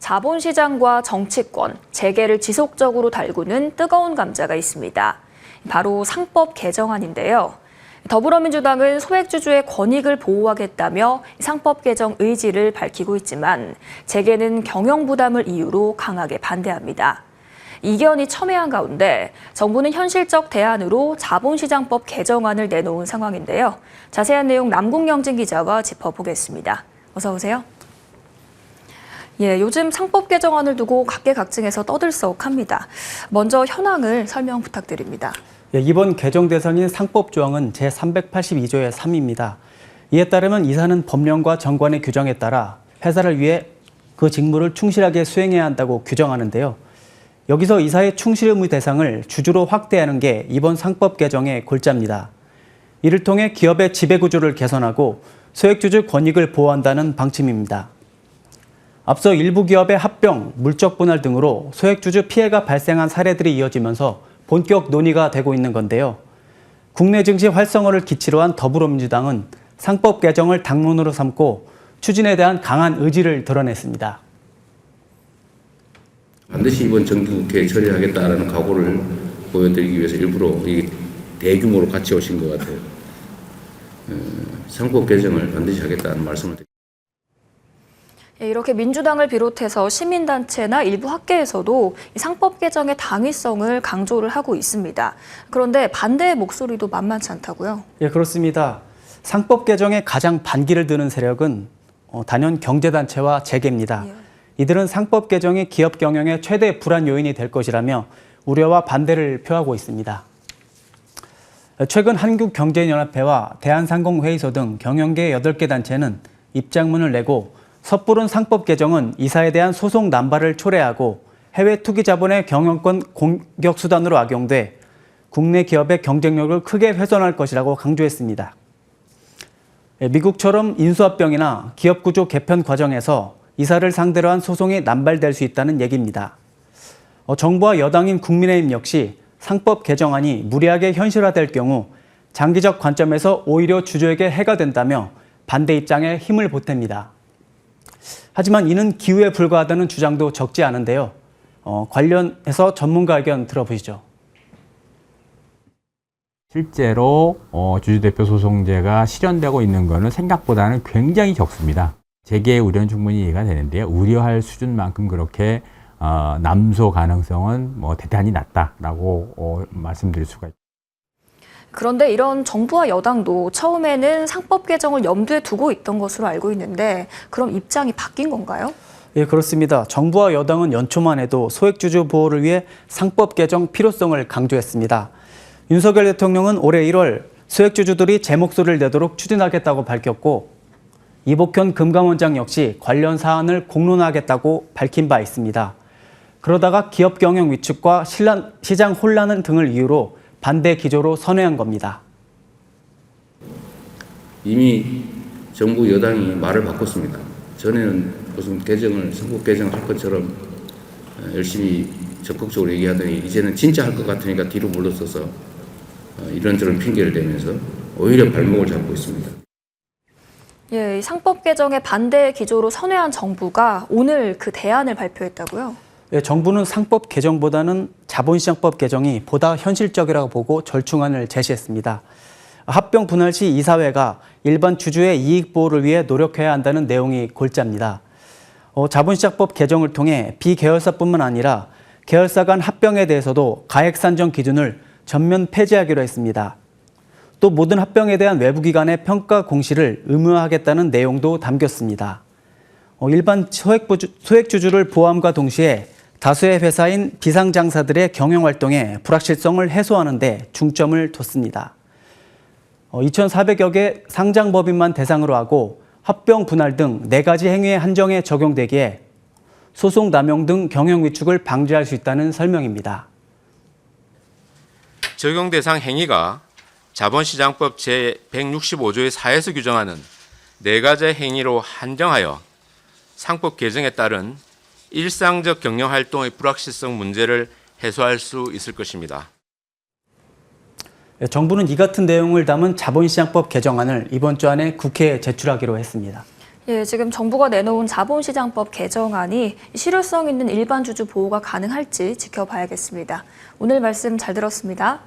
자본시장과 정치권, 재계를 지속적으로 달구는 뜨거운 감자가 있습니다. 바로 상법 개정안인데요. 더불어민주당은 소액주주의 권익을 보호하겠다며 상법 개정 의지를 밝히고 있지만 재계는 경영 부담을 이유로 강하게 반대합니다. 이견이 첨예한 가운데 정부는 현실적 대안으로 자본시장법 개정안을 내놓은 상황인데요. 자세한 내용 남궁영진 기자와 짚어보겠습니다. 어서 오세요. 요즘 상법 개정안을 두고 각계각층에서 떠들썩합니다. 먼저 현황을 설명 부탁드립니다. 이번 개정 대상인 상법 조항은 제382조의 3입니다. 이에 따르면 이사는 법령과 정관의 규정에 따라 회사를 위해 그 직무를 충실하게 수행해야 한다고 규정하는데요. 여기서 이사의 충실 의무 대상을 주주로 확대하는 게 이번 상법 개정의 골자입니다. 이를 통해 기업의 지배구조를 개선하고 소액주주 권익을 보호한다는 방침입니다. 앞서 일부 기업의 합병, 물적 분할 등으로 소액주주 피해가 발생한 사례들이 이어지면서 본격 논의가 되고 있는 건데요. 국내 증시 활성화를 기치로 한 더불어민주당은 상법 개정을 당론으로 삼고 추진에 대한 강한 의지를 드러냈습니다. 반드시 이번 정기국회에 처리하겠다라는 각오를 보여드리기 위해서 일부러 대규모로 같이 오신 것 같아요. 상법 개정을 반드시 하겠다는 말씀을 드립니다. 이렇게 민주당을 비롯해서 시민단체나 일부 학계에서도 상법 개정의 당위성을 강조를 하고 있습니다. 그런데 반대의 목소리도 만만치 않다고요? 그렇습니다. 상법 개정에 가장 반기를 드는 세력은 단연 경제단체와 재계입니다. 이들은 상법 개정이 기업 경영의 최대 불안 요인이 될 것이라며 우려와 반대를 표하고 있습니다. 최근 한국경제연합회와 대한상공회의소 등 경영계 8개 단체는 입장문을 내고 섣부른 상법 개정은 이사에 대한 소송 남발을 초래하고 해외 투기 자본의 경영권 공격 수단으로 악용돼 국내 기업의 경쟁력을 크게 훼손할 것이라고 강조했습니다. 미국처럼 인수합병이나 기업 구조 개편 과정에서 이사를 상대로 한 소송이 남발될 수 있다는 얘기입니다. 정부와 여당인 국민의힘 역시 상법 개정안이 무리하게 현실화될 경우 장기적 관점에서 오히려 주주에게 해가 된다며 반대 입장에 힘을 보탭니다. 하지만 이는 기우에 불과하다는 주장도 적지 않은데요. 관련해서 전문가 의견 들어보시죠. 실제로 주주대표 소송제가 실현되고 있는 것은 생각보다는 굉장히 적습니다. 재계의 우려는 충분히 이해가 되는데요. 우려할 수준만큼 그렇게 남소 가능성은 대단히 낮다라고 말씀드릴 수가 있습니다. 그런데 이런 정부와 여당도 처음에는 상법 개정을 염두에 두고 있던 것으로 알고 있는데 그럼 입장이 바뀐 건가요? 그렇습니다. 정부와 여당은 연초만 해도 소액주주 보호를 위해 상법 개정 필요성을 강조했습니다. 윤석열 대통령은 올해 1월 소액주주들이 제 목소리를 내도록 추진하겠다고 밝혔고 이복현 금감원장 역시 관련 사안을 공론화하겠다고 밝힌 바 있습니다. 그러다가 기업 경영 위축과 시장 혼란 등을 이유로 반대 기조로 선회한 겁니다. 이미 정부 여당이 말을 바꿨습니다. 전에는 무슨 상법 개정할 것처럼 열심히 적극적으로 얘기하더니 이제는 진짜 할 것 같으니까 뒤로 물러서서 이런저런 핑계를 대면서 오히려 발목을 잡고 있습니다. 상법 개정의 반대 기조로 선회한 정부가 오늘 그 대안을 발표했다고요? 정부는 상법 개정보다는 자본시장법 개정이 보다 현실적이라고 보고 절충안을 제시했습니다. 합병 분할 시 이사회가 일반 주주의 이익 보호를 위해 노력해야 한다는 내용이 골자입니다. 자본시장법 개정을 통해 비계열사뿐만 아니라 계열사 간 합병에 대해서도 가액 산정 기준을 전면 폐지하기로 했습니다. 또 모든 합병에 대한 외부기관의 평가 공시를 의무화하겠다는 내용도 담겼습니다. 일반 소액주주를 보호함과 동시에 다수의 회사인 비상장사들의 경영활동의 불확실성을 해소하는 데 중점을 뒀습니다. 2,400여 개 상장법인만 대상으로 하고 합병 분할 등 4가지 행위의 한정에 적용되기에 소송 남용 등 경영 위축을 방지할 수 있다는 설명입니다. 적용 대상 행위가 자본시장법 제165조의 4에서 규정하는 4가지 행위로 한정하여 상법 개정에 따른 일상적 경영활동의 불확실성 문제를 해소할 수 있을 것입니다. 정부는 이 같은 내용을 담은 자본시장법 개정안을 이번 주 안에 국회에 제출하기로 했습니다. 예, 지금 정부가 내놓은 자본시장법 개정안이 실효성 있는 일반 주주 보호가 가능할지 지켜봐야겠습니다. 오늘 말씀 잘 들었습니다.